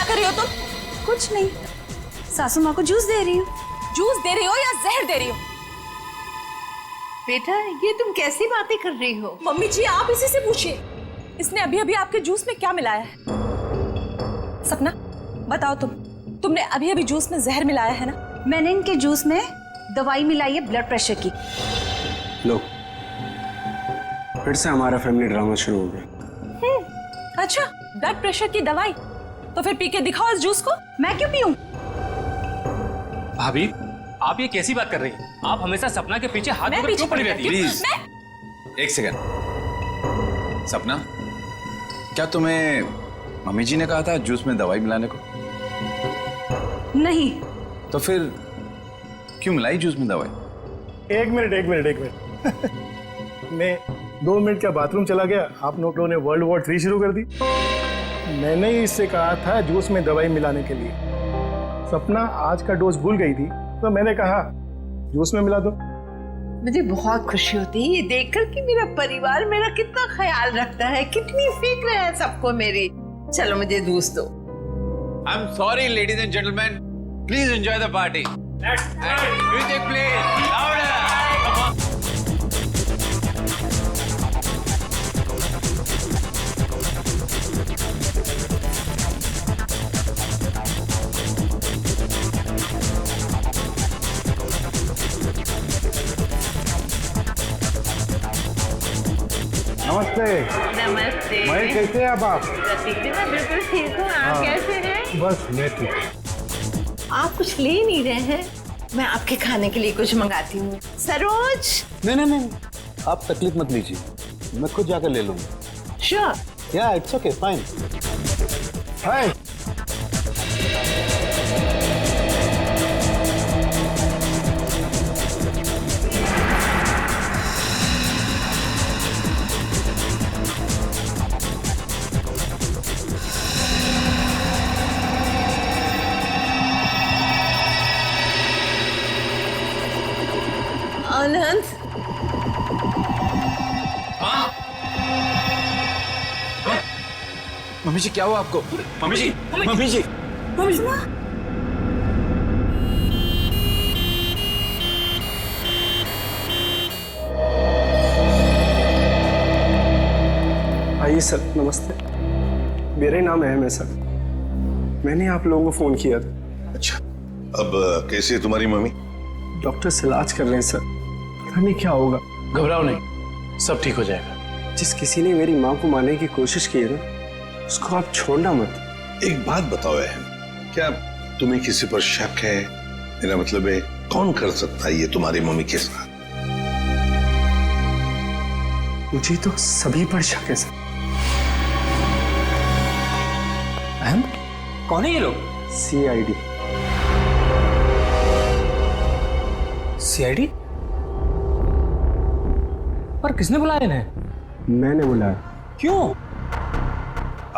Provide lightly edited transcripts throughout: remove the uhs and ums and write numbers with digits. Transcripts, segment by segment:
क्या कर रही हो तुम? कुछ नहीं, सासू माँ को जूस दे रही हूँ। जूस दे रही हो या जहर दे रही हो? बेटा ये तुम कैसी बातें कर रही हो? मम्मी जी आप इसी से पूछिए, इसने अभी अभी आपके जूस में क्या मिलाया है? सपना बताओ, तुमने अभी अभी जूस में जहर मिलाया है ना? मैंने इनके जूस में दवाई मिलाई है ब्लड प्रेशर की। लो, फिर से हमारा फैमिली ड्रामा शुरू हो गया। अच्छा, ब्लड प्रेशर की दवाई? तो फिर पी के दिखाओ इस जूस को। मैं क्यों पीऊं? भाभी आप ये कैसी बात कर रही हैं? आप हमेशा सपना के पीछे हाथ पकड़ क्यों पड़ी रहती हैं? प्लीज एक सेकंड। सपना, क्या तुम्हें मम्मी जी ने कहा था जूस में दवाई मिलाने को? नहीं। तो फिर क्यों मिलाई जूस में दवाई? एक मिनट मैं 2 मिनट का बाथरूम चला गया, आप लोगों ने वर्ल्ड वॉर 3 शुरू कर दी। मैंने ही इससे कहा था जूस में दवाई मिलाने के लिए। सपना आज का डोज भूल गई थी, तो मैंने कहा जूस में मिला दो। मुझे बहुत खुशी होती है ये देखकर कि मेरा परिवार मेरा कितना ख्याल रखता है, कितनी फिक्र है सबको मेरी। चलो मुझे जूस दो। I am sorry ladies and gentleman, please enjoy the party. Music please louder. नमस्ते। नमस्ते। महेश, कैसे हैं आप? प्रतीक जी मैं बिल्कुल ठीक हूँ, आप कैसे हैं? बस मैं ठीक। आप कुछ ले नहीं रहे हैं? मैं आपके खाने के लिए कुछ मंगाती हूँ। सरोज। नहीं, आप तकलीफ मत लीजिए, मैं खुद जाकर ले लूंगा। Sure. Yeah it's okay, fine. Hi. Anand. Mummy ji क्या हुआ आपको? Mummy ji, mummy ji. आइए सर, नमस्ते। मेरा ही नाम अहम है सर, मैंने आप लोगों को फोन किया था। अच्छा, अब कैसी है तुम्हारी मम्मी? डॉक्टर से इलाज कर रहे हैं सर, पता नहीं क्या होगा। घबराओ नहीं, सब ठीक हो जाएगा। जिस किसी ने मेरी माँ को मारने की कोशिश की है ना, उसको आप छोड़ना मत। एक बात बताओ अहम, क्या तुम्हें किसी पर शक है? मेरा मतलब है कौन कर सकता है ये तुम्हारी मम्मी के साथ? मुझे तो सभी पर शक है सर। अहम, कौन है ये लोग? CID। CID? पर किसने बुलाया इन्हें? मैंने बुलाया। क्यों?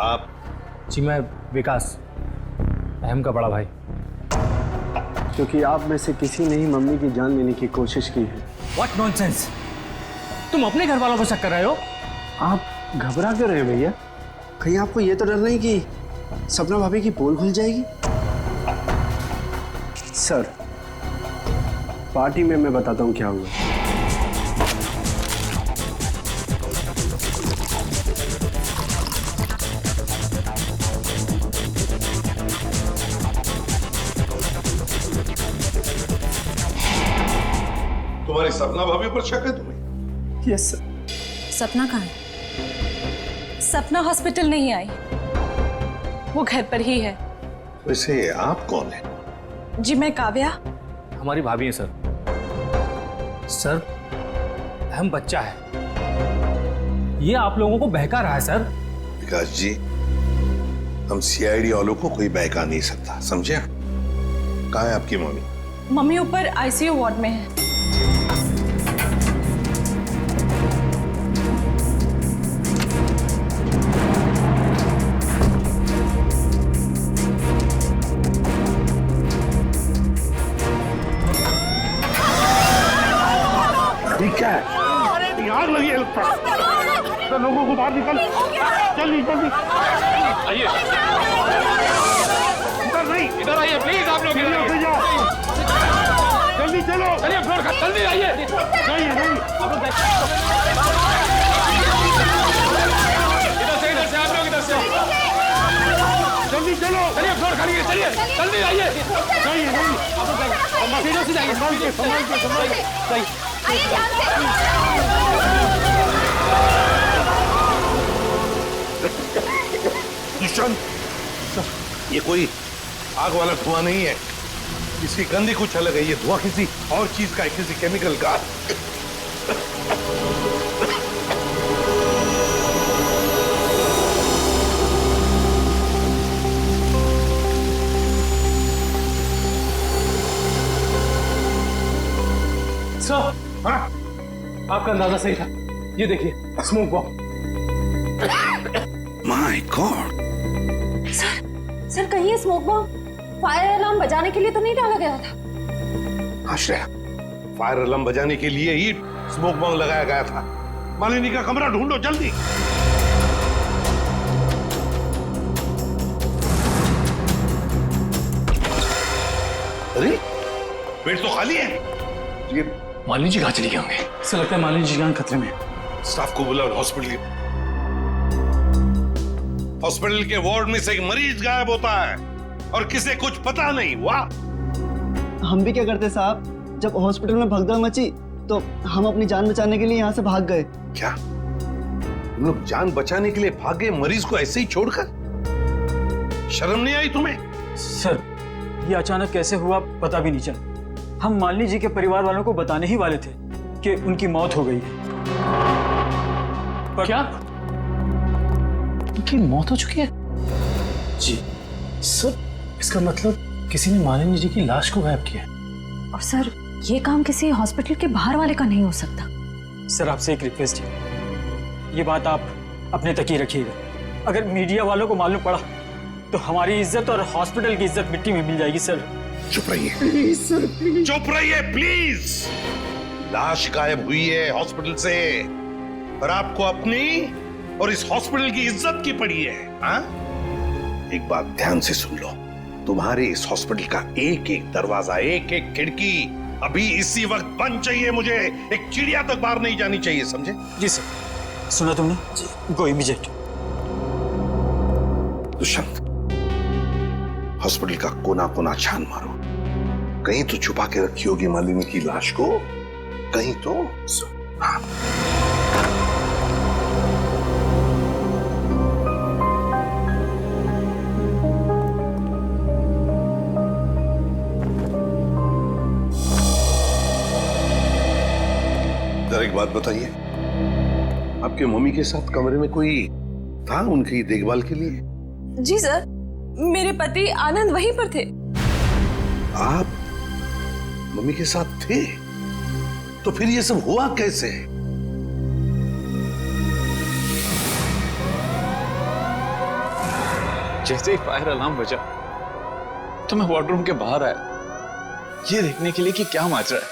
आप? जी मैं विकास, अहम का बड़ा भाई। क्योंकि आप में से किसी ने ही मम्मी की जान लेने की कोशिश की है। What nonsense? तुम अपने घर वालों पर शक कर रहे हो? आप घबरा क्यों रहे हैं भैया? कहीं आपको ये तो डर नहीं कि सपना भाभी की पोल खुल जाएगी? सर, पार्टी में मैं बताता हूँ क्या हुआ। तुम्हारी सपना भाभी पर शक है तुम्हें? Yes sir. सपना कहाँ है? सपना हॉस्पिटल नहीं आई, वो घर पर ही है। वैसे आप कौन है? जी मैं काव्या। हमारी भाभी है सर। सर, अहम बच्चा है, ये आप लोगों को बहका रहा है सर। विकास जी, हम CID वालों को कोई बहका नहीं सकता, समझे? कहाँ है आपकी मम्मी? मम्मी ऊपर ICU वार्ड में है। ठीक है, आग लगी है लगता है। तो लोगों को बाहर निकल, जल्दी जल्दी। आइए। अंदर नहीं। इधर आइए प्लीज, आप लोग इधर आइए। जल्दी चलो। चलिए फ्लोर का, जल्दी आइए। नहीं नहीं इधर से आप लोग इधर से। जल्दी चलो। चलिए फ्लोर खाली है, चलिए जल्दी आइए। नहीं नहीं आप लोग सीधे से जाइए। संभाल के। आइए ध्यान से। ईशान, ये कोई आग वाला धुआं नहीं है, इसकी गंदी कुछ अलग है। ये धुआं किसी और चीज का है, किसी केमिकल का। सर, हाँ? आपका अंदाजा सही था। ये देखिए, smoke bomb. My God, sir कहीं ये स्मोक बॉम्ब फायर अलार्म बजाने के लिए तो नहीं डाला गया था? आश्रया, फायर अलार्म बजाने के लिए ही स्मोक बॉम्ब लगाया गया था। मालिनी का कमरा ढूंढो जल्दी। अरे बेड तो खाली है। ये मालिनी जी कहाँ चली गई होंगे? ऐसा लगता है मालिनी जी जान खतरे में। स्टाफ को बुलाओ, हॉस्पिटल के वार्ड में से एक मरीज गायब होता है और किसे कुछ पता नहीं। वाह, हम भी क्या करते साहब, जब हॉस्पिटल में भगदड़ मची तो हम अपनी जान बचाने के लिए यहाँ से भाग गए। क्या तुम लोग जान बचाने के लिए भागे, मरीज को ऐसे ही छोड़कर? शर्म नहीं आई तुम्हें? सर, ये अचानक कैसे हुआ पता भी नहीं चला। हम मालिनी जी के परिवार वालों को बताने ही वाले थे कि उनकी मौत हो गई है। क्या? उनकी मौत हो चुकी है? जी सर, इसका मतलब किसी ने मालिनी जी की लाश को गायब किया है। और सर, ये काम किसी हॉस्पिटल के बाहर वाले का नहीं हो सकता। सर, आपसे एक रिक्वेस्ट है, ये बात आप अपने तक ही रखिएगा। अगर मीडिया वालों को मालूम पड़ा तो हमारी इज्जत और हॉस्पिटल की इज्जत मिट्टी में मिल जाएगी। सर चुप रहिए, चुप रहिए प्लीज। लाश गायब हुई है हॉस्पिटल से और आपको अपनी और इस हॉस्पिटल की इज्जत की पड़ी है। हाँ? एक बात ध्यान से सुन लो, तुम्हारे इस हॉस्पिटल का एक एक दरवाजा, एक एक खिड़की अभी इसी वक्त बंद चाहिए। मुझे एक चिड़िया तक बाहर नहीं जानी चाहिए, समझे? जी सर। सुना तुमने? गो इमीडिएट। दुष्यंत, हॉस्पिटल का कोना कोना छान मारो। कहीं तो छुपा के रखी होगी मालिनी की लाश को, कहीं तो। हाँ। जरा एक बात बताइए, आपके मम्मी के साथ कमरे में कोई था उनकी देखभाल के लिए? जी सर, मेरे पति आनंद वहीं पर थे। आप मम्मी के साथ थे? तो फिर ये सब हुआ कैसे? जैसे ही फायर अलार्म बजा तो मैं वार्डरूम के बाहर आया, ये देखने के लिए कि क्या माजरा है।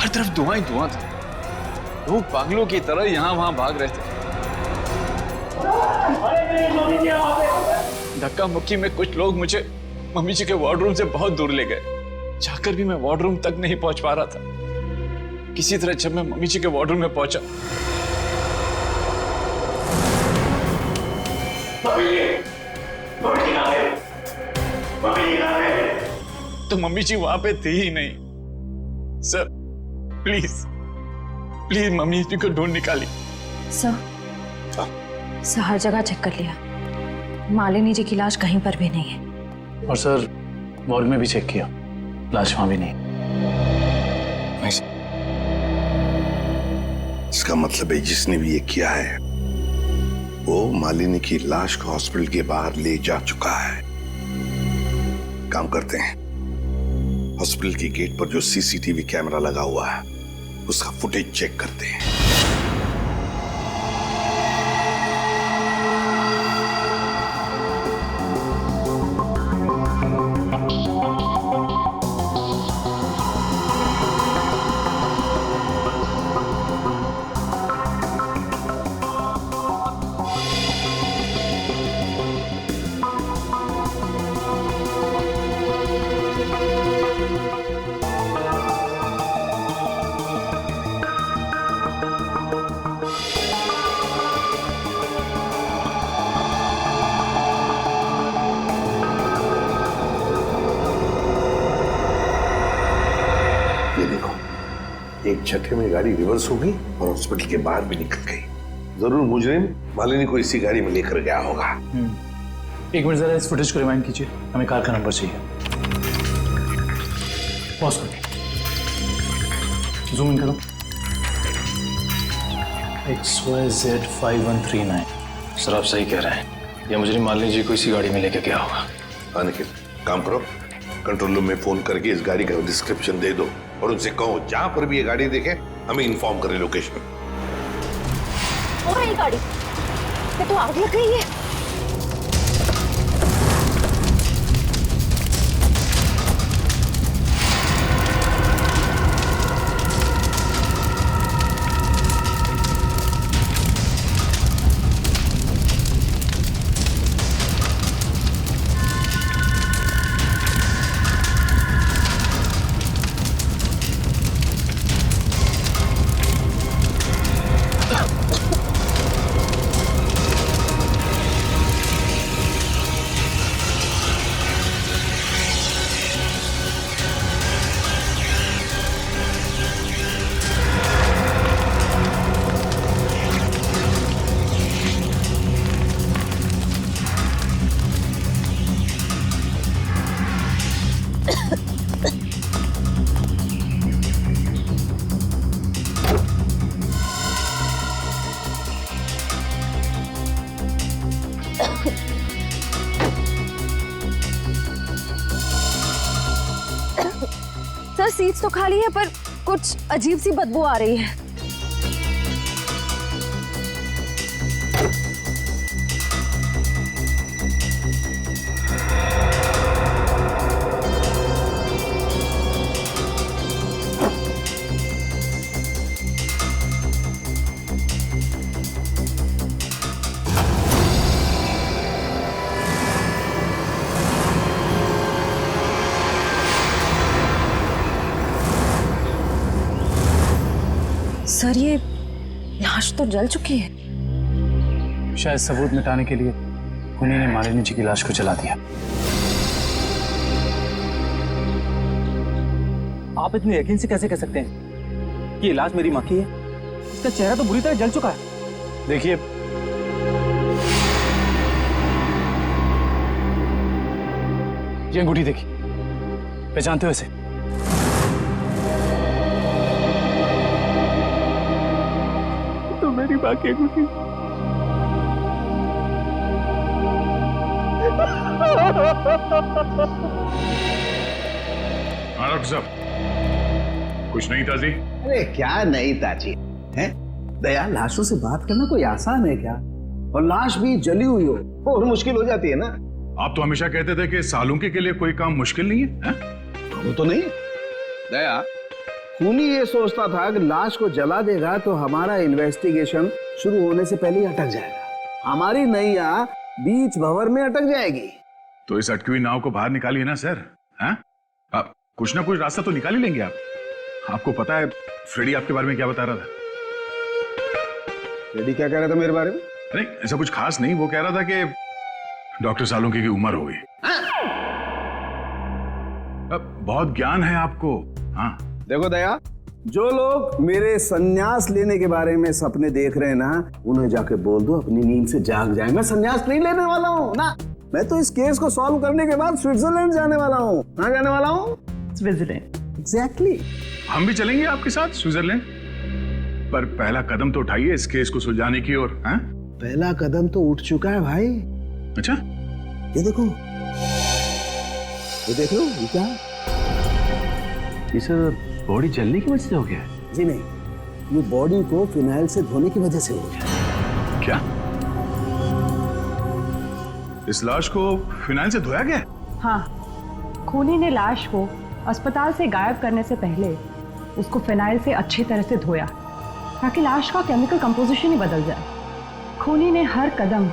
हर तरफ धुआं ही धुआं था। लोग पागलों की तरह यहां वहां भाग रहे थे। धक्का मुक्की में कुछ लोग मुझे मम्मी जी के वार्डरूम से बहुत दूर ले गए। जाकर भी मैं वार्डरूम तक नहीं पहुंच पा रहा था। किसी तरह जब मैं मम्मी जी के वार्डरूम में पहुंचा तो मम्मी जी वहां पे थी ही नहीं। सर प्लीज प्लीज मम्मी जी को ढूंढ निकाली। सर, हर जगह चेक कर लिया, मालिनी जी की लाश कहीं पर भी नहीं है। और सर, मॉर्ग में भी चेक किया, लाश वहां भी नहीं। इसका मतलब है जिसने भी ये किया है वो मालिनी की लाश को हॉस्पिटल के बाहर ले जा चुका है। काम करते हैं, हॉस्पिटल की गेट पर जो सीसीटीवी कैमरा लगा हुआ है उसका फुटेज चेक करते हैं। झटके में गाड़ी रिवर्स हो गई और हॉस्पिटल के बाहर भी निकल गई। जरूर मुजरिम मालिनी को इसी गाड़ी में लेकर गया होगा। एक मिनट जरा इस फुटेज को रिवाइंड कीजिए, हमें कार का नंबर चाहिए। पॉज करो, जूम इन करो। XYZ5139। सर आप सही कह रहे हैं, ये मुजरिम मालिनी जी को इसी गाड़ी में लेके गया होगा। अनिकेत, काम करो, कंट्रोल रूम में फोन करके इस गाड़ी का डिस्क्रिप्शन दे दो और उनसे कहो जहां पर भी ये गाड़ी देखे हमें इन्फॉर्म करें लोकेशन। और ये गाड़ी ये तो आग लग गई है। सर सीट्स तो खाली है पर कुछ अजीब सी बदबू आ रही है। सर ये लाश तो जल चुकी है। शायद सबूत मिटाने के लिए उन्हीं ने मालिनी जी की लाश को जला दिया। आप इतने यकीन से कैसे कह सकते हैं कि ये लाश मेरी मां की है? इसका चेहरा तो बुरी तरह जल चुका है। देखिए, ये अंगूठी देखिए, पहचानते हो इसे? तो मेरी मां की अंगूठी। डॉक्टर साहब, कुछ नहीं ताजी? अरे क्या नहीं ताजी है? दया, लाशों से बात करना कोई आसान है क्या? और लाश भी जली हुई हो और मुश्किल हो जाती है ना। आप तो हमेशा कहते थे कि सालुंकी के लिए कोई काम मुश्किल नहीं है? वो तो नहीं दया, खूनी ये सोचता था कि लाश को जला देगा तो हमारा इन्वेस्टिगेशन शुरू होने से पहले ही अटक जाएगा। हमारी नैया बीच भंवर में अटक जाएगी। तो इस अटकी हुई नाव को बाहर निकालिए ना सर। हैं? आप कुछ ना कुछ रास्ता तो निकाल ही लेंगे आप। आपको पता है फ्रेडी आपके बारे में क्या बता रहा था? फ्रेडी क्या कह रहा था मेरे बारे में? नहीं, ऐसा कुछ खास नहीं। वो कह रहा था कि डॉक्टर सालुंकी की उम्र हो गई। अब बहुत ज्ञान है आपको। हाँ देखो दया, जो लोग मेरे संन्यास लेने के बारे में सपने देख रहे हैं ना, उन्हें जाके बोल दो अपनी नींद से जाग जाए। मैं संन्यास नहीं लेने वाला हूँ ना। मैं तो इस केस को सॉल्व करने के बाद स्विट्जरलैंड जाने वाला हूँ। कहाँ जाने वाला हूँ? स्विट्जरलैंड। एग्जैक्टली। हम भी चलेंगे आपके साथ स्विट्जरलैंड, पर पहला कदम तो उठाइए इस केस को सुलझाने की ओर। पहला कदम तो उठ चुका है भाई। अच्छा, ये देखो, ये देख लो, ये क्या? ये सर बॉडी जलने की वजह से हो गया है? जी नहीं, ये बॉडी को फिनाइल से धोने की वजह से हो गया। क्या इस लाश को फिनाइल से धोया गया? हाँ, खूनी ने लाश को अस्पताल से गायब करने से पहले उसको फिनाइल से अच्छी तरह से धोया ताकि लाश का केमिकल कंपोजिशन ही बदल जाए। खूनी ने हर कदम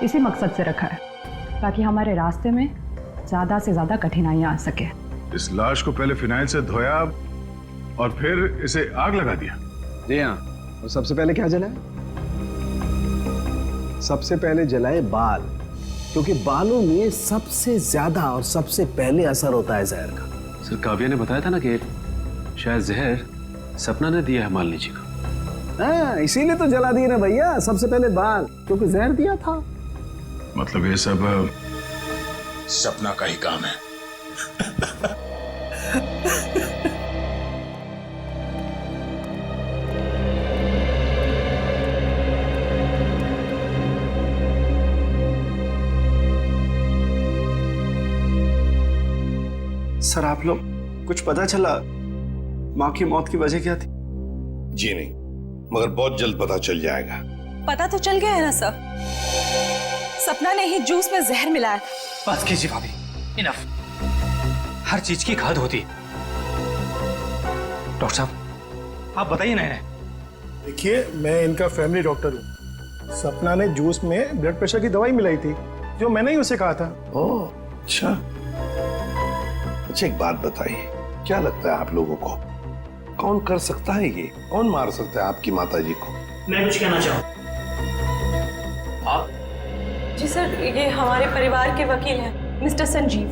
इसी मकसद से रखा है ताकि हमारे रास्ते में ज्यादा से ज्यादा कठिनाइयां आ सके। इस लाश को पहले फिनाइल से धोया और फिर इसे आग लगा दिया? जी हाँ। और सबसे पहले क्या जलाए? सबसे पहले जलाए बाल, क्योंकि बालों में सबसे ज्यादा और सबसे पहले असर होता है जहर का। सर काव्या ने बताया था ना कि शायद जहर सपना ने दिया है मालिनी जी को। हाँ, इसीलिए तो जला दिए ना भैया सबसे पहले बाल, क्योंकि जहर दिया था। मतलब ये सब सपना का ही काम है। सर आप लोग कुछ पता चला माँ की मौत की वजह क्या थी? जी नहीं, मगर बहुत जल्द पता चल जाएगा। पता तो चल गया है ना सर, सपना ने ही जूस में जहर मिलाया था। बस कीजिए भाभी, इनफ। हर चीज की खाद होती है। डॉक्टर साहब आप बताइए ना। देखिए, मैं इनका फैमिली डॉक्टर हूँ। सपना ने जूस में ब्लड प्रेशर की दवाई मिलाई थी, जो मैंने ही उसे कहा था। ओह अच्छा। अच्छा एक बात बताइए, क्या लगता है आप लोगों को कौन कर सकता है ये? कौन मार सकता है आपकी माता जी को? मैं कुछ कहना चाहूँ। जी सर, ये हमारे परिवार के वकील हैं, मिस्टर संजीव।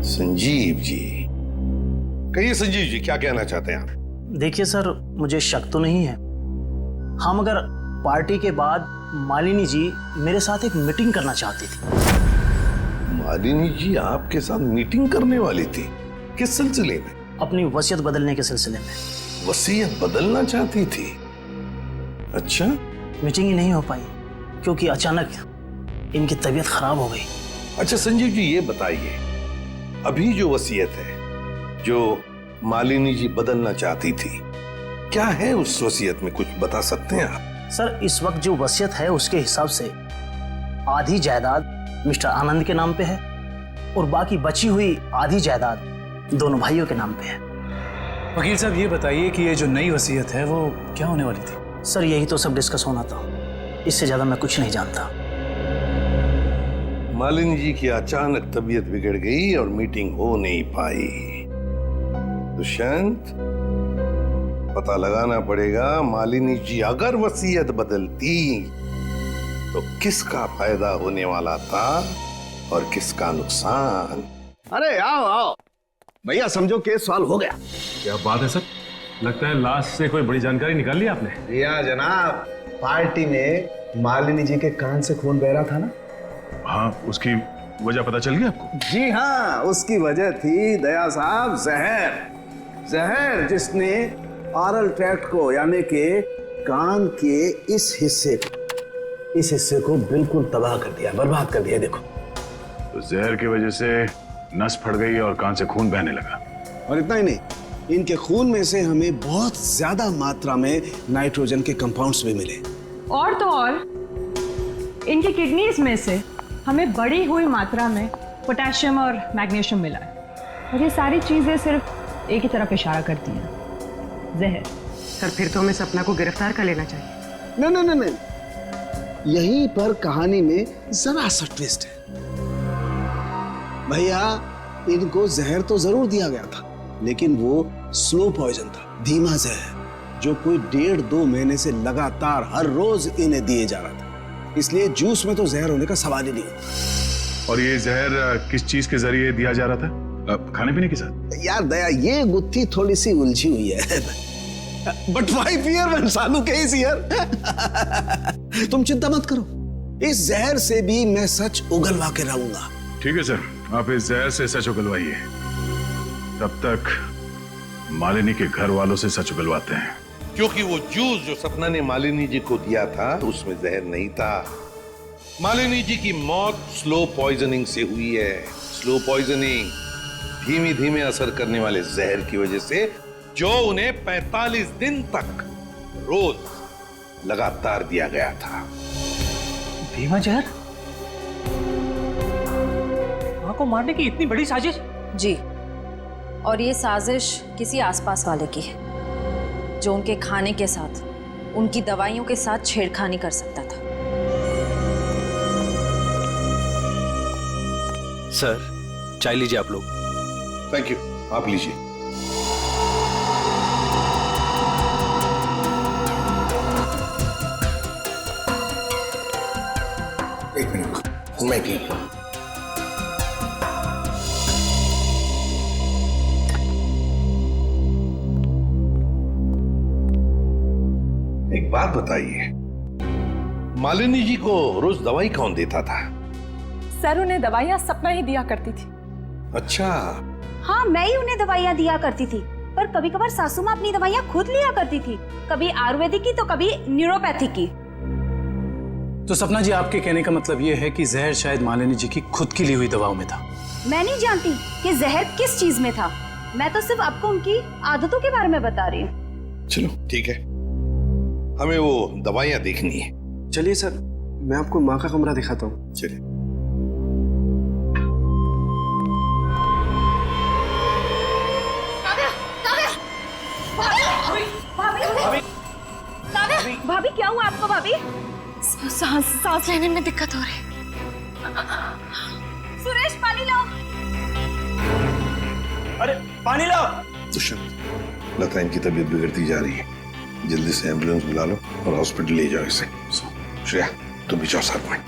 संजीव जी, कहिए संजीव जी, क्या कहना चाहते हैं आप? देखिए सर, मुझे शक तो नहीं है। हाँ, मगर पार्टी के बाद मालिनी जी मेरे साथ एक मीटिंग करना चाहती थी। मालिनी जी आपके साथ मीटिंग करने वाली थी? किस सिलसिले में? अपनी वसीयत बदलने के सिलसिले में। वसीयत बदलना चाहती थी? अच्छा। मीटिंग ही नहीं हो पाई क्योंकि अचानक इनकी तबीयत खराब हो गई। अच्छा संजीव जी, ये बताइए, अभी जो वसीयत है जो मालिनी जी बदलना चाहती थी, क्या है उस वसीयत में? कुछ बता सकते हैं आप? सर, इस वक्त जो वसीयत है उसके हिसाब से आधी जायदाद मिस्टर आनंद के नाम पे है और बाकी बची हुई आधी जायदाद दोनों भाइयों के नाम पे है। वकील साहब ये बताइए कि ये जो नई वसीयत है वो क्या होने वाली थी? सर, यही तो सब डिस्कस होना था, इससे ज्यादा मैं कुछ नहीं जानता। मालिनी जी की अचानक तबीयत बिगड़ गई और मीटिंग हो नहीं पाई। दुष्यंत, पता लगाना पड़ेगा मालिनी जी अगर वसीयत बदलती तो किसका फायदा होने वाला था और किसका नुकसान। अरे आओ आओ भैया, समझो केस सॉल्व हो गया। क्या बात है सर, लगता है लास्ट से कोई बड़ी जानकारी निकाल ली आपने। रिया जनाब, पार्टी में मालिनी जी के कान से खून बह रहा था ना? हाँ, उसकी वजह पता चल गई आपको? जी हाँ, उसकी वजह थी दया साहब जहर। जहर जिसने ऑरल ट्रैक्ट को यानी कि कान के इस हिस्से को बिल्कुल तबाह कर दिया, बर्बाद कर दिया। देखो, तो जहर की वजह से नस फट गई और कान से खून बहने लगा। और इतना ही नहीं, इनके खून में से हमें बहुत ज्यादा मात्रा में नाइट्रोजन के कंपाउंड्स भी मिले। और तो और इनकी किडनीज में से हमें बढ़ी हुई मात्रा में पोटेशियम और मैग्नीशियम मिला है। और ये सारी चीजें सिर्फ एक ही तरफ इशारा करती हैं, जहर। सर, फिर तो हमें सपना को गिरफ्तार कर लेना चाहिए। नहीं, यहीं पर कहानी में जरा सा ट्विस्ट है। भैया, इनको जहर तो जरूर दिया गया था, लेकिन वो स्लो पॉइजन था, धीमा जहर, जो कोई 1.5-2 महीने से लगातार हर रोज इन्हें दिए जा रहा था। इसलिए जूस में तो जहर होने का सवाल ही नहीं होता। और ये जहर किस चीज के जरिए दिया जा रहा था? खाने पीने के साथ? यार दया, ये गुत्थी थोड़ी सी उलझी हुई है। But why fear when Salu case here? तुम चिंता मत करो, इस जहर से भी मैं सच उगलवा के रहूंगा। ठीक है सर, आप इस जहर से सच उगलवाइए, तब तक मालिनी के घर वालों से सच उगलवाते हैं। क्योंकि वो जूस जो सपना ने मालिनी जी को दिया था उसमें जहर नहीं था। मालिनी जी की मौत स्लो पॉइजनिंग से हुई है। स्लो पॉइजनिंग, धीमी धीमे असर करने वाले जहर की वजह से, जो उन्हें 45 दिन तक रोज लगातार दिया गया था। धीमा जहर? मां को मारने की इतनी बड़ी साजिश? जी, और ये साजिश किसी आसपास वाले की है जो उनके खाने के साथ, उनकी दवाइयों के साथ छेड़खानी कर सकता था। सर, चाय लीजिए आप लोग। थैंक यू, आप लीजिए। एक मिनट, मैं पी लूं। बात बताइए, मालिनी जी को रोज दवाई कौन देता था? सर उन्हें दवाइयाँ सपना ही दिया करती थी। अच्छा। हाँ, मैं ही उन्हें दवाइयाँ दिया करती थी, पर कभी कभार सासू माँ अपनी दवाइयाँ खुद लिया करती थी, कभी आयुर्वेदिक की तो कभी न्यूरोपैथिक की। तो सपना जी, आपके कहने का मतलब ये है कि जहर शायद मालिनी जी की खुद की ली हुई दवाओं में था? मैं नहीं जानती कि जहर किस चीज में था, मैं तो सिर्फ आपको उनकी आदतों के बारे में बता रही हूँ। चलो ठीक है, हमें वो दवाइयाँ देखनी है। चलिए सर, मैं आपको माँ का कमरा दिखाता हूँ। चलिए। भाभी क्या हुआ आपको? भाभी सांस लेने में दिक्कत हो रही है। सुरेश पानी लाओ। अरे पानी लाओ। दुष्यंत, लता इनकी तबीयत बिगड़ती जा रही है, जल्दी से एम्बुलेंस बुला लो और हॉस्पिटल ले जाओ इसे। श्रेया तुम भी जाओ साथ में।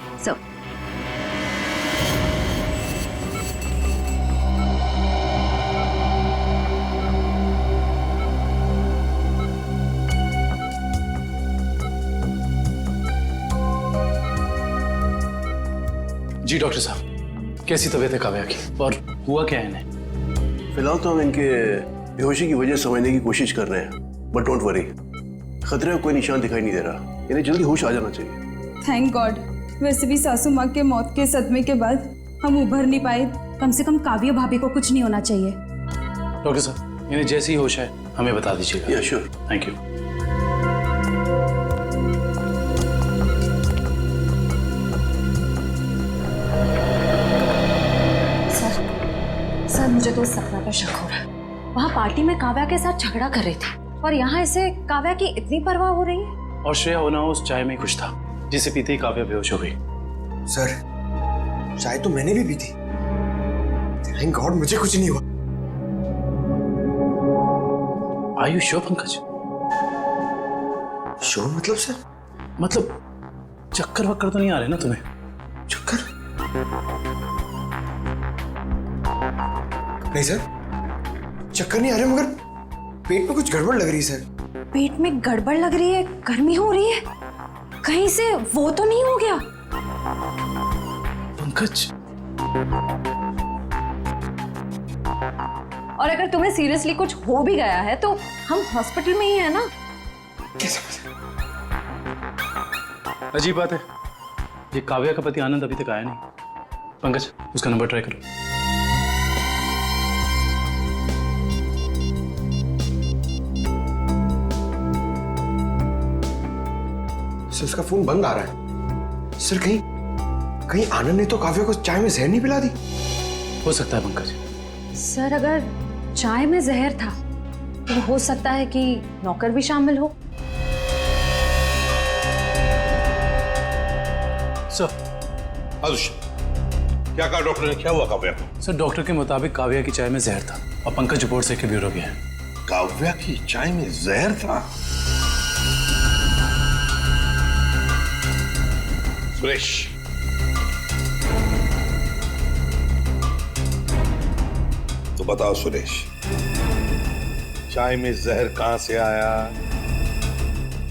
जी डॉक्टर साहब, कैसी तबीयत है काव्या की और हुआ क्या है इन्हें? फिलहाल तो हम इनके बेहोशी की वजह समझने की कोशिश कर रहे हैं, बट डोंट वरी, खतरे का कोई निशान दिखाई नहीं दे रहा, इन्हें जल्दी होश आ जाना चाहिए। Thank God. वैसे भी सासू माँ के मौत के सदमे के बाद हम उभर नहीं पाए, कम से कम काव्या भाभी को कुछ नहीं होना चाहिए। डॉक्टर साहब, इन्हें जैसे ही होश है हमें बता दीजिएगा। श्योर। Thank you. सर मुझे तो सपना पर शक हो रहा है। वहाँ पार्टी में काव्या के साथ झगड़ा कर रही थी और यहाँ इसे काव्या की इतनी परवाह हो रही है। और श्रेया होना उस चाय में खुश था जिसे पीते ही काव्या बेहोश हो गई। सर चाय तो मैंने भी पी थी, थैंक गॉड मुझे कुछ नहीं हुआ। Are you sure Pankaj? Sure मतलब सर? मतलब चक्कर वक्कर तो नहीं आ रहे ना तुम्हें? चक्कर नहीं सर, चक्कर नहीं आ रहे, मगर पेट में कुछ गड़बड़ लग रही है सर। पेट में गड़बड़ लग रही है, गर्मी हो रही है, कहीं से वो तो नहीं हो गया? पंकज, और अगर तुम्हें सीरियसली कुछ हो भी गया है तो हम हॉस्पिटल में ही है ना। अजीब बात है, ये काव्या का पति आनंद अभी तक आया नहीं। पंकज, उसका नंबर ट्राई करो। सर उसका फोन बंद आ रहा है। सर कहीं आनंद ने तो काव्या को चाय में जहर नहीं पिला दी? हो सकता है पंकज। सर अगर चाय में जहर था तो हो सकता है कि नौकर भी शामिल हो। सर क्या कहा डॉक्टर ने, क्या हुआ काव्या को? सर डॉक्टर के मुताबिक काव्या की चाय में जहर था और पंकज रिपोर्ट से ब्यूरो गया है। काव्या की चाय में जहर था? सुरेश, तो बताओ सुरेश, चाय में जहर कहां से आया?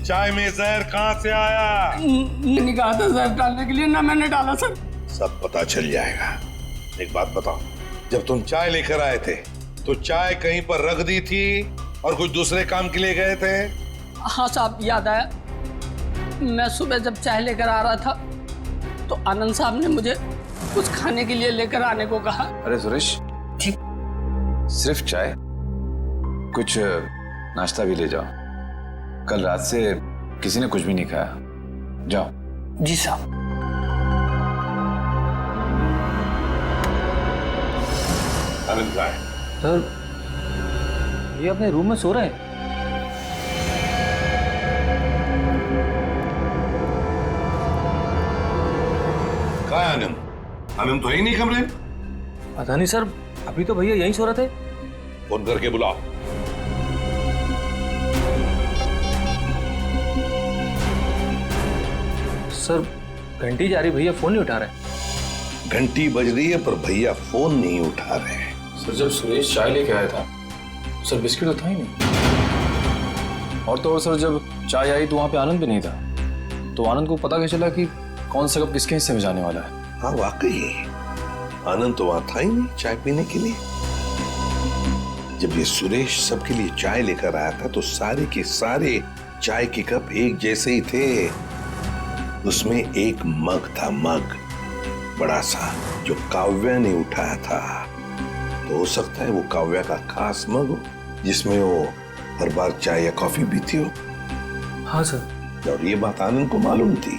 चाय में जहर कहां से आया? मैंने कहा था जहर डालने के लिए, ना मैंने डाला सर। सब पता चल जाएगा। एक बात बताओ, जब तुम चाय लेकर आए थे तो चाय कहीं पर रख दी थी और कुछ दूसरे काम के लिए गए थे? हाँ साहब, याद आया। मैं सुबह जब चाय लेकर आ रहा था तो आनंद साहब ने मुझे कुछ खाने के लिए लेकर आने को कहा। अरे सुरेश, सिर्फ चाय? कुछ नाश्ता भी ले जाओ, कल रात से किसी ने कुछ भी नहीं खाया। जाओ। जी साहब। आनंद कहाँ है? सर ये अपने रूम में सो रहे हैं। कहाँ है आनंद? आनंद तो है ही नहीं कमरे में। पता नहीं सर, अभी तो भैया यहीं सो रहे थे। फोन करके बुलाओ। सर घंटी जा रही, भैया फोन नहीं उठा रहे। घंटी बज रही है पर भैया फोन नहीं उठा रहे हैं। सर जब सुरेश चाय लेके आया था सर बिस्किट तो था ही नहीं। और तो और सर, जब चाय आई तो वहाँ पे आनंद भी नहीं था, तो आनंद को पता कैसे चला कि कौन सा कप किसके हिस्से में जाने वाला है? हाँ वाकई, आनंद तो वहां था ही नहीं चाय पीने के लिए। जब ये सुरेश सबके लिए चाय लेकर आया था तो सारे के सारे चाय के कप एक जैसे ही थे। उसमें एक मग था, मग बड़ा सा, जो काव्या ने उठाया था। तो हो सकता है वो काव्या का खास मग हो, जिसमें वो हर बार चाय या कॉफी पीती हो। हाँ सर। और ये बात आनंद को मालूम थी।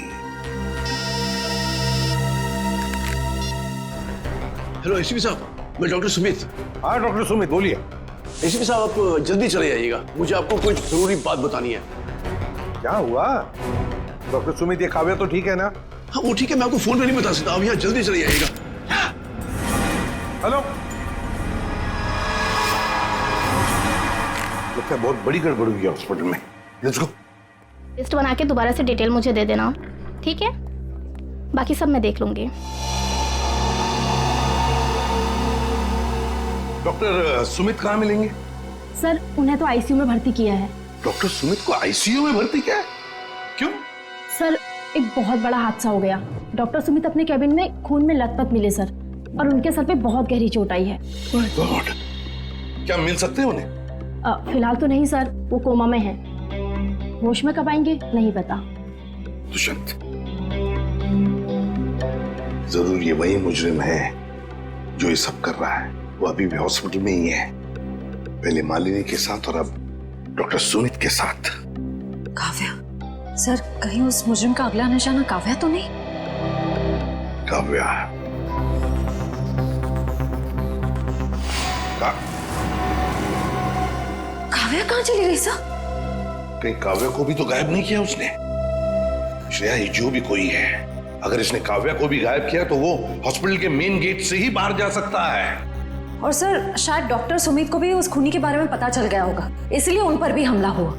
हेलो एसीपी साहब, मैं डॉक्टर सुमित। हाँ डॉक्टर सुमित, बोलिए। एसीपी साहब, आप जल्दी चले जाइएगा, मुझे आपको कुछ जरूरी बात बतानी है। क्या हुआ डॉक्टर सुमित? ये काव्या तो ठीक है ना? हाँ वो ठीक है, मैं आपको फोन पे नहीं बता सकता, आप यहाँ जल्दी चले जाइएगा। हेलो, लगता है बहुत बड़ी गड़बड़ हुई है हॉस्पिटल में। Let's go. लिस्ट बना के दोबारा से डिटेल मुझे दे देना, ठीक है? बाकी सब मैं देख लूंगी। डॉक्टर सुमित कहाँ मिलेंगे? सर, उन्हें तो आईसीयू में भर्ती किया है। डॉक्टर सुमित को आईसीयू में भर्ती किया है? क्यों? सर, एक बहुत बड़ा हादसा हो गया। डॉक्टर सुमित अपने कैबिन में खून में लथपथ मिले सर, और उनके सर पे बहुत गहरी चोट आई है। माय गॉड, क्या मिल सकते हैं उन्हें? फिलहाल तो नहीं सर, वो कोमा में है। होश में कब आएंगे नहीं पता। दुष्यंत, जरूर ये वही मुजरिम है जो ये सब कर रहा है। वो अभी भी हॉस्पिटल में ही है, पहले मालिनी के साथ और अब डॉक्टर सुमित के साथ। काव्या सर, कहीं उस मुजरिम का अगला निशाना काव्या तो नहीं? काव्या काव्या कहाँ चली गई सर? कहीं काव्या को भी तो गायब नहीं किया उसने? श्रेया, ये जो भी कोई है, अगर इसने काव्या को भी गायब किया तो वो हॉस्पिटल के मेन गेट से ही बाहर जा सकता है। और सर, शायद डॉक्टर सुमित को भी उस खूनी के बारे में पता चल गया होगा, इसलिए उन पर भी हमला हुआ।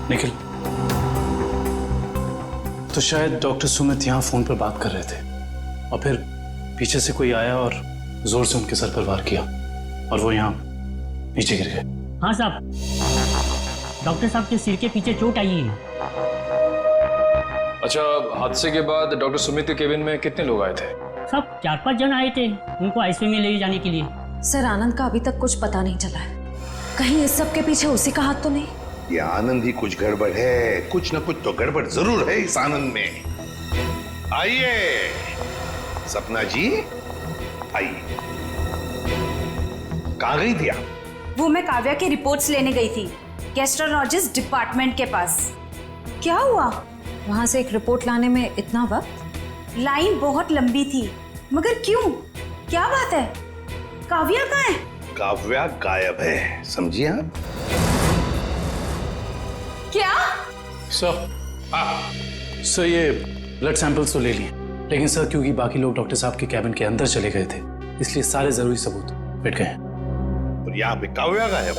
निखिल, तो शायद डॉक्टर सुमित यहाँ फोन पर बात कर रहे थे और फिर पीछे से कोई आया और जोर से उनके सर पर वार किया और वो यहाँ नीचे गिर गए। हाँ साहब, डॉक्टर साहब के सिर के पीछे चोट आई है। अच्छा, हादसे के बाद डॉक्टर सुमित के केबिन में कितने लोग आए थे? सब 4-5 जन आए थे उनको आईसीयू में ले जाने के लिए। सर, आनंद का अभी तक कुछ पता नहीं चला है। कहीं इस सब के पीछे उसी का हाथ तो नहीं? ये आनंद ही कुछ गड़बड़ है, कुछ न कुछ तो गड़बड़ जरूर है इस आनंद में। आइए सपना जी, आइए। कहाँ गई थी आप? वो मैं काव्या की रिपोर्ट्स लेने गई थी गैस्ट्रोलॉजिस्ट डिपार्टमेंट के पास। क्या हुआ? वहां से एक रिपोर्ट लाने में इतना वक्त? लाइन बहुत लंबी थी, मगर क्यों? क्या बात है? काव्या कहाँ है? काव्या गायब है, समझिए आप? क्या? सर ये ब्लड सैंपल्स तो ले लिए, लेकिन सर क्योंकि बाकी लोग डॉक्टर साहब के कैबिन के अंदर चले गए थे, इसलिए सारे जरूरी सबूत मिट गए हैं। और यहाँ पे काव्या गायब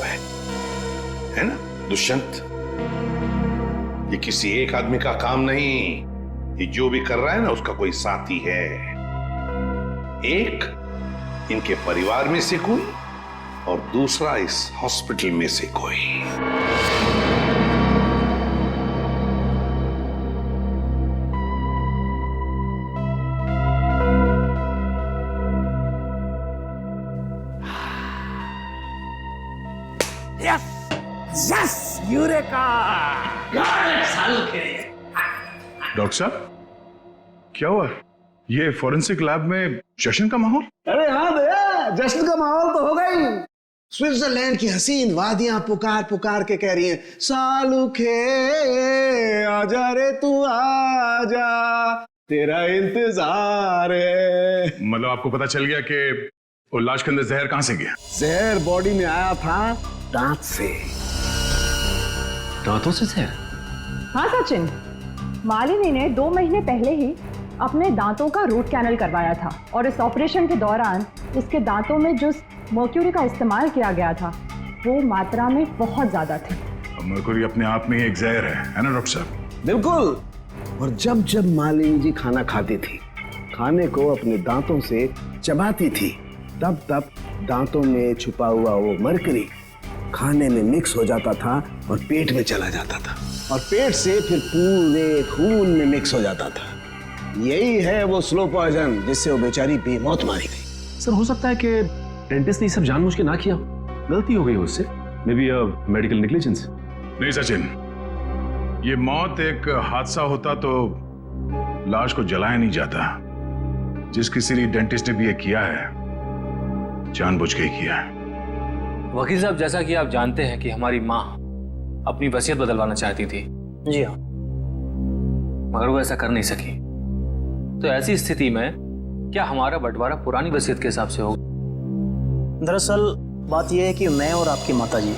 है ना दुष्यंत? ये किसी एक आदमी का काम नहीं, ये जो भी कर रहा है ना उसका कोई साथी है। एक इनके परिवार में से कोई और दूसरा इस हॉस्पिटल में से कोई। Yes, eureka! डॉक्टर साहब, क्या हुआ? ये फॉरेंसिक लैब में जश्न का माहौल? अरे हाँ भैया, जश्न का माहौल तो होगा ही। स्विट्जरलैंड की हसीन वादियां पुकार पुकार के कह रही हैं, सालुखे आजा रे तू आजा, तेरा इंतजार है। मतलब आपको पता चल गया कि वो लाश के अंदर जहर कहां से गया? जहर बॉडी में आया था दांत से। दांतों से जहर? हाँ सचिन, मालिनी ने 2 महीने पहले ही अपने दांतों का रूट कैनल करवाया था और इस ऑपरेशन के दौरान इसके दांतों में जो मर्क्यूरी का इस्तेमाल किया गया था वो मात्रा में बहुत ज्यादा थे। मरकुरी अपने आप में ही एक जहर है ना डॉक्टर साहब? बिल्कुल। और जब जब मालिनी जी खाना खाती थी, खाने को अपने दांतों से चबाती थी, तब तब दांतों में छुपा हुआ वो मरकरी खाने में मिक्स हो जाता था और पेट में चला जाता था, और पेट से फिर पूरे खून में मिक्स हो जाता था। यही है वो स्लो पॉइजन जिससे वो बेचारी बेमौत मारी गई। सर, हो सकता है कि डेंटिस्ट ने ये सब जानबूझ के ना किया, गलती हो गई उससे, मे बी मेडिकल नेग्लिजेंस। नहीं सचिन, ये मौत एक हादसा होता तो लाश को जलाया नहीं जाता। जिस किसी लिए डेंटिस्ट ने भी ये किया है, जानबूझ के ही किया है। वकील साहब, जैसा कि आप जानते हैं कि हमारी माँ अपनी वसीयत बदलवाना चाहती थी। जी हाँ। मगर वो ऐसा कर नहीं सकी। तो ऐसी स्थिति में क्या हमारा बंटवारा पुरानी वसीयत के हिसाब से होगा? दरअसल बात यह है कि मैं और आपकी माताजी।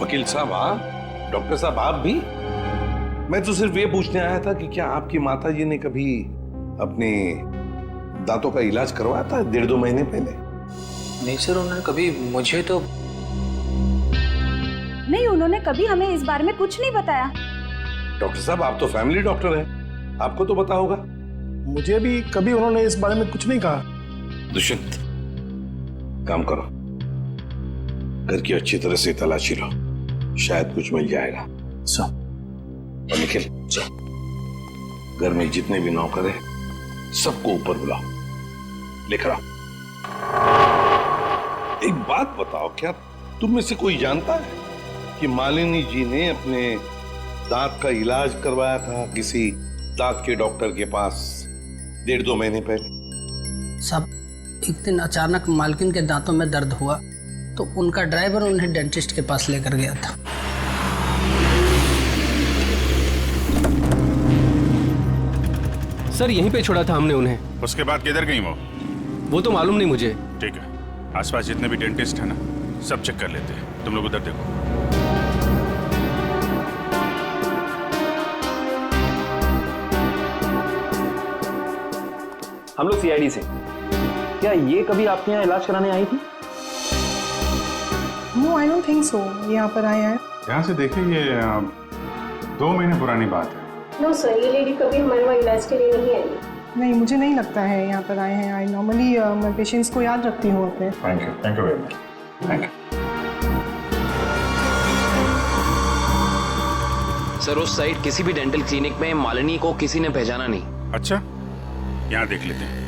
वकील साहब आप, डॉक्टर साहब आप भी? मैं तो सिर्फ ये पूछने आया था कि क्या आपकी माताजी ने कभी अपने दांतों का इलाज करवाया था 1.5-2 महीने पहले? नहीं सर, उन्होंने कभी मुझे तो नहीं, उन्होंने कभी हमें इस बारे में कुछ नहीं बताया। डॉक्टर साहब आप तो फैमिली डॉक्टर हैं, आपको तो पता होगा। मुझे भी कभी उन्होंने इस बारे में कुछ नहीं कहा। दुष्यंत, काम करो, घर की अच्छी तरह से तलाशी लो, शायद कुछ मिल जाएगा। और निखिल, घर में जितने भी नौकर हैं सबको ऊपर बुलाओ, लेकर आओ। एक बात बताओ, क्या तुम में से कोई जानता है कि मालिनी जी ने अपने दांत का इलाज करवाया था किसी दांत के डॉक्टर के पास 1.5-2 महीने पहले? सब एक दिन अचानक मालकिन के दांतों में दर्द हुआ तो उनका ड्राइवर उन्हें डेंटिस्ट के पास लेकर गया था। सर, यहीं पे छोड़ा था हमने उन्हें। उसके बाद किधर गई वो तो मालूम नहीं मुझे। ठीक है, आसपास जितने भी डेंटिस्ट है ना, सब चेक कर लेते हैं। तुम लोग उधर देखो। हम लोग सीआईडी से। क्या ये कभी आपके यहाँ इलाज कराने आई थी? No, I don't think so. यहाँ पर आए हैं। यहाँ से देखिए, ये 2 महीने पुरानी बात है। नो सर, ये लेडी कभी हमारे वहाँ इलाज के लिए नहीं आई। नहीं, मुझे नहीं लगता है यहाँ पर आए हैं। आई नॉर्मली मैं पेशेंट्स को याद रखती हूँ अपने। Thank you very much. Thank you sir. उस साइड किसी भी डेंटल क्लिनिक में मालिनी को किसी ने पहचाना नहीं। अच्छा, यहाँ देख लेते हैं।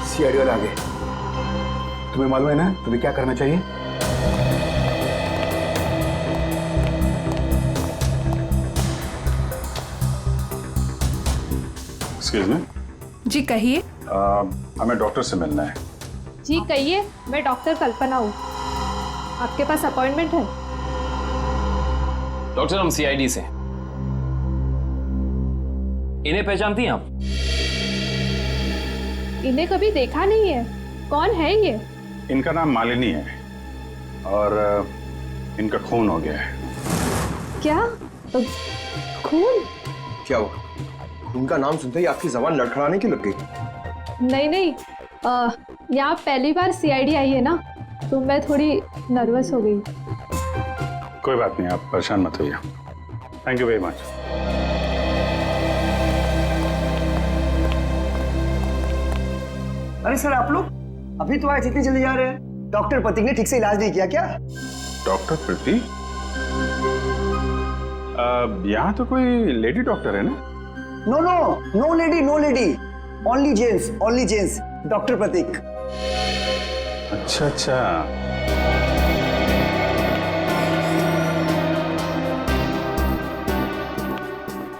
सीआईडी वाले आ गए। तुम्हें मालूम है ना तुम्हें क्या करना चाहिए? Excuse me. जी कहिए। हमें डॉक्टर से मिलना है। जी कहिए, मैं डॉक्टर कल्पना हूँ। आपके पास अपॉइंटमेंट है? डॉक्टर, हम सीआईडी से। इन्हें पहचानती हैं आप? इन्हें कभी देखा नहीं है। कौन है ये? इनका नाम मालिनी है और इनका खून हो गया है। क्या? खून? क्या हुआ? खून का नाम सुनते ही आपकी जबान लड़खड़ाने क्यों लग गई? नहीं नहीं, यहाँ पहली बार सीआईडी आई है ना, तो मैं थोड़ी नर्वस हो गई। कोई बात नहीं, आप परेशान मत होइए। Thank you very much. अरे सर, आप लोग अभी तो आए, इतनी जल्दी जा रहे हैं? डॉक्टर प्रतीक ने ठीक से इलाज नहीं किया क्या? डॉक्टर प्रतीक? यहाँ तो कोई लेडी डॉक्टर है ना? No no, no lady, no lady, only gents, only gents. Doctor Pratik. अच्छा अच्छा।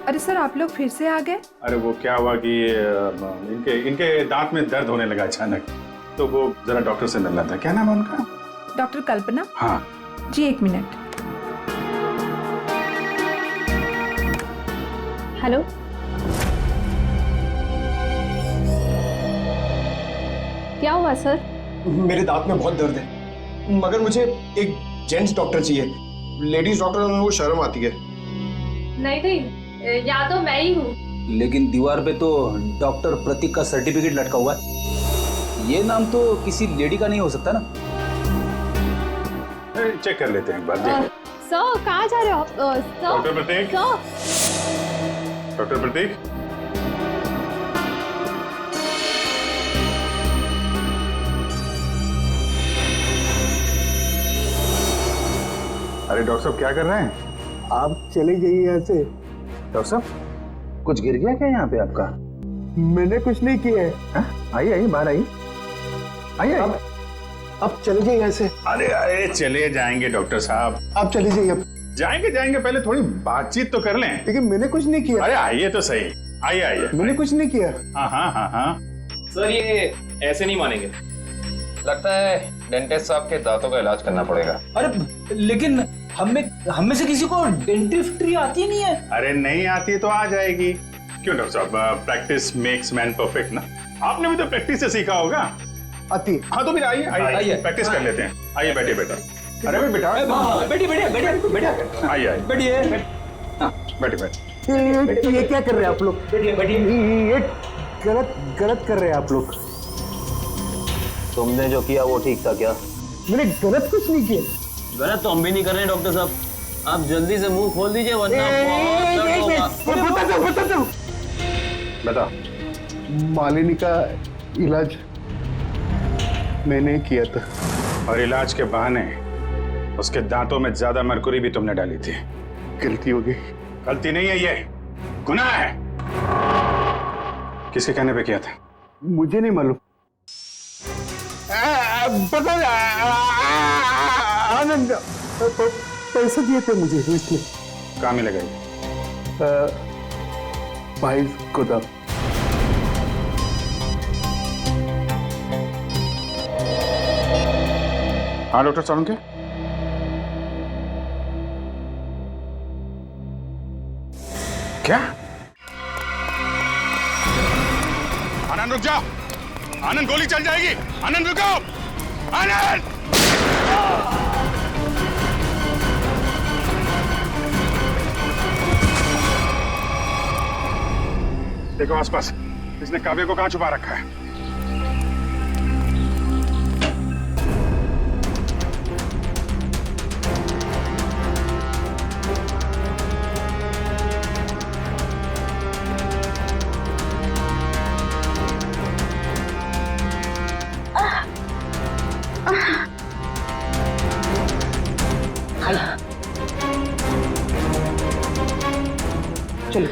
अरे सर, आप लोग फिर से आ गए? अरे वो क्या हुआ कि इनके दांत में दर्द होने लगा अचानक, तो वो जरा डॉक्टर से मिलना था। क्या नाम है उनका? डॉक्टर कल्पना। हाँ जी, 1 मिनट। हेलो। क्या हुआ सर? मेरे दांत में बहुत दर्द है, मगर मुझे एक जेंट्स डॉक्टर चाहिए। लेडीज डॉक्टर में वो शर्म आती है। नहीं नहीं, या तो मैं ही हूँ। लेकिन दीवार पे तो डॉक्टर प्रतीक का सर्टिफिकेट लटका हुआ है। ये नाम तो किसी लेडी का नहीं हो सकता ना? चेक कर लेते हैं एक बार। सर कहाँ जा रहे हो? डॉक्टर प्रतीक। डॉक्टर प्रतीक। अरे डॉक्टर साहब क्या कर रहे हैं? आप चले जाइए यहाँ से। डॉक्टर साहब कुछ गिर गया क्या यहाँ पे आपका? मैंने कुछ नहीं किया है। आइए आइए बाहर आइए। आइए अब चले जाइए यहाँ से। अरे अरे चले जाएंगे डॉक्टर साहब। आप चले जाइए। अब जाएंगे पहले थोड़ी बातचीत तो कर लें। लेकिन मैंने कुछ नहीं किया। अरे आइए तो सही। आइए आइए। मैंने कुछ नहीं किया। हाँ। सर ये ऐसे नहीं मानेंगे, लगता है डेंटिस्ट साहब के दांतों का इलाज करना पड़ेगा। अरे लेकिन हम में से किसी को डेंटिस्ट्री आती नहीं है। अरे नहीं आती तो आ जाएगी। क्यों डॉक्टर साहब, प्रैक्टिस मेक्स मैन परफेक्ट ना। आपने भी तो प्रैक्टिस से सीखा होगा। आती। हाँ तो फिर आइए प्रैक्टिस कर लेते हैं। आइए बैठिए बेटा। अरे भाई बेटा आइए बैठिए। बैठिए। ये क्या कर रहे हैं आप लोग? ये गलत कर रहे हैं आप लोग। तुमने जो किया वो ठीक था क्या? मैंने गलत कुछ नहीं किया। गलत तो हम भी नहीं कर रहे हैं डॉक्टर साहब। आप जल्दी से मुंह खोल दीजिए वरना बता। मालिनी का इलाज मैंने किया था। और इलाज के बहाने उसके दांतों में ज्यादा मरकुरी भी तुमने डाली थी। गलती हो गई। गलती नहीं है, ये गुनाह है। किसके कहने पे किया था? मुझे नहीं मालूम। आनंद पैसे दिए थे मुझे इसलिए। कहाँ मिलेगा ये? भाई को था। हाँ डॉक्टर सालुंके। क्या? आनंद रुक जाओ। आनंद गोली चल जाएगी। आनंद रुको। आनंद देखो आसपास, इसने काव्य को कहां छुपा रखा है? चलो।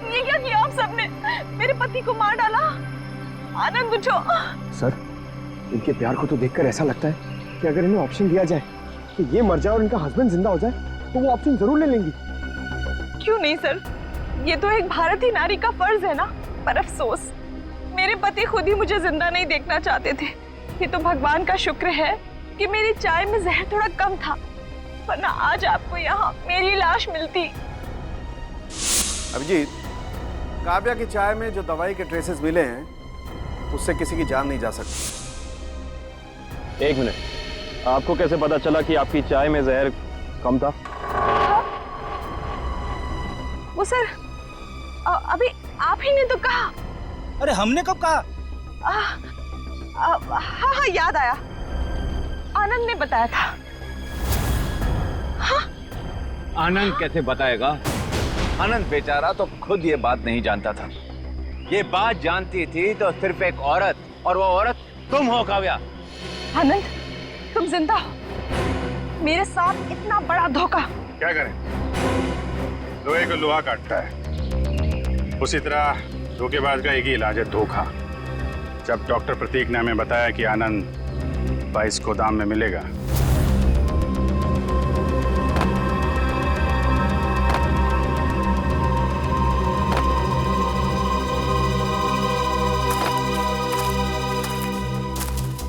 ये क्या किया आप सबने? मेरे पति को मार डाला। आनंद उठो। सर, इनके प्यार को तो देखकर ऐसा लगता है कि अगर इन्हें ऑप्शन दिया जाए कि ये मर जाए और इनका हस्बैंड जिंदा हो जाए तो वो ऑप्शन जरूर ले लेंगी। क्यों नहीं सर, ये तो एक भारतीय नारी का फर्ज है ना। पर अफसोस मेरे पति खुद ही मुझे जिंदा नहीं देखना चाहते थे। ये तो भगवान का शुक्र है कि मेरी चाय में जहर थोड़ा कम था, वरना आज आपको यहाँ मेरी लाश मिलती। अभिजीत, काव्या की चाय में जो दवाई के ट्रेसेस मिले हैं उससे किसी की जान नहीं जा सकती। एक मिनट, आपको कैसे पता चला कि आपकी चाय में जहर कम था? वो सर अभी आप ही ने तो कहा। अरे हमने कब कहा? हाँ याद आया, आनंद ने बताया था। हाँ? आनंद कैसे बताएगा? आनंद बेचारा तो खुद ये बात नहीं जानता था। ये बात जानती थी तो सिर्फ एक औरत, और वो औरत तुम हो काव्या। आनंद, तुम जिंदा हो। मेरे साथ इतना बड़ा धोखा। क्या करें, लोहे को लोहा काटता है, उसी तरह धोखेबाज का एक ही इलाज है, धोखा। जब डॉक्टर प्रतीक ने हमें बताया कि आनंद 22 गोदाम में मिलेगा,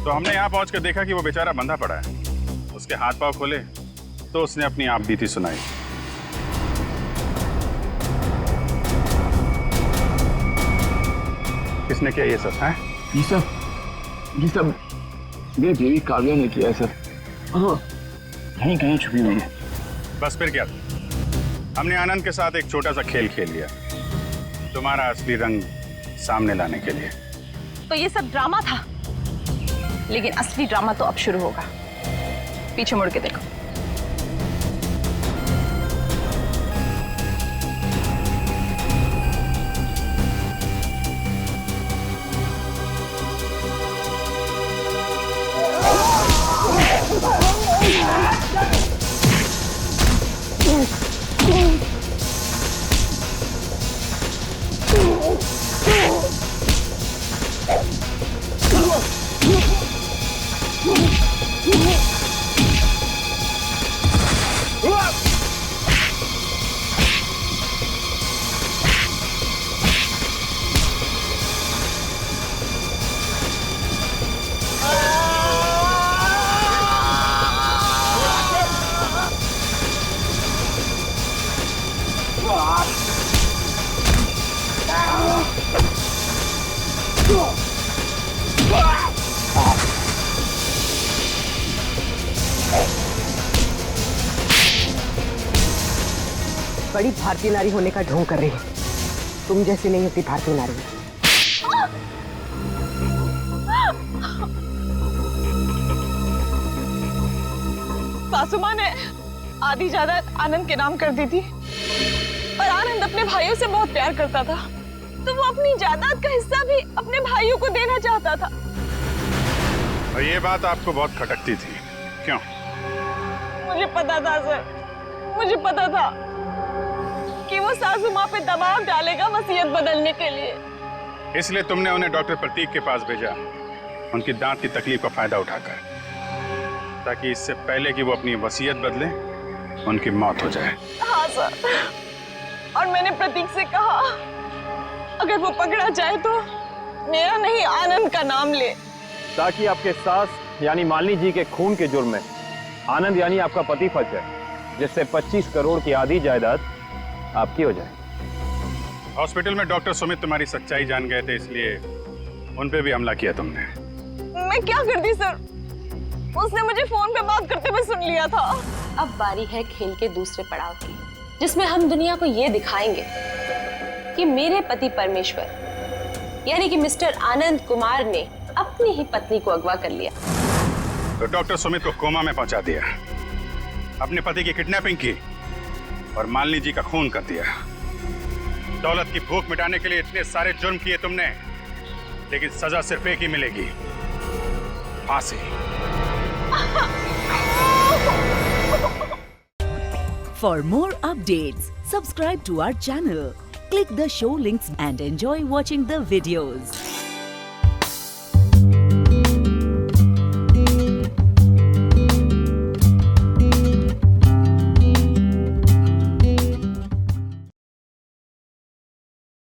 तो हमने यहाँ पहुंचकर देखा कि वो बेचारा बंधा पड़ा है। उसके हाथ पांव खोले तो उसने अपनी आप बीती सुनाई। किसने किया ये सब है? ये सब मेरी बीवी काव्या ने किया है सर। हाँ, कहीं कहीं छुपी हुई है। बस फिर क्या, हमने आनंद के साथ एक छोटा सा खेल खेल लिया तुम्हारा असली रंग सामने लाने के लिए। तो ये सब ड्रामा था, लेकिन असली ड्रामा तो अब शुरू होगा। पीछे मुड़ के देखो। बड़ी भारतीय नारी होने का ढोंग कर रही है। तुम जैसी नहीं होती भारतीय नारी। सासू माँ ने आधी जायदाद आनंद के नाम कर दी थी, पर आनंद अपने भाइयों से बहुत प्यार करता था, तो वो अपनी जायदाद का हिस्सा भी अपने भाइयों को देना चाहता था। और ये बात आपको बहुत खटकती थी, क्यों? मुझे पता था सर, मुझे पता था कि वो सासू माँ पे दबाव डालेगा वसीयत बदलने के लिए। इसलिए तुमने उन्हें डॉक्टर प्रतीक के पास भेजा, उनकी दांत की तकलीफ का फायदा उठाकर, ताकि इससे पहले कि वो अपनी वसीयत बदले उनकी मौत हो जाए। हाँ सर, और मैंने प्रतीक से कहा अगर वो पकड़ा जाए तो मेरा नहीं आनंद का नाम ले, ताकि आपके सास यानी मालिनी जी के खून के जुर्म में आनंद यानी आपका पति फंस जाए, जिससे 25 करोड़ की आधी जायदाद आपकी हो जाए। हॉस्पिटल में डॉक्टर सुमित तुम्हारी सच्चाई जान गए थे, इसलिए उन पे भी हमला किया तुमने। मैं क्या करती सर, उसने मुझे फोन पे बात करते हुए सुन लिया था। अब बारी है खेल के दूसरे पड़ाव की, जिसमें हम दुनिया को ये दिखाएंगे कि मेरे पति परमेश्वर यानी कि मिस्टर आनंद कुमार ने अपनी ही पत्नी को अगवा कर लिया। तो डॉक्टर सुमित को कोमा में पहुंचा दिया, अपने पति की किडनैपिंग की और मालिनी जी का खून कर दिया। दौलत की भूख मिटाने के लिए इतने सारे जुर्म किए तुमने, लेकिन सजा सिर्फ एक ही मिलेगी, फांसी। For more updates, subscribe to our channel, click the show links and enjoy watching the videos.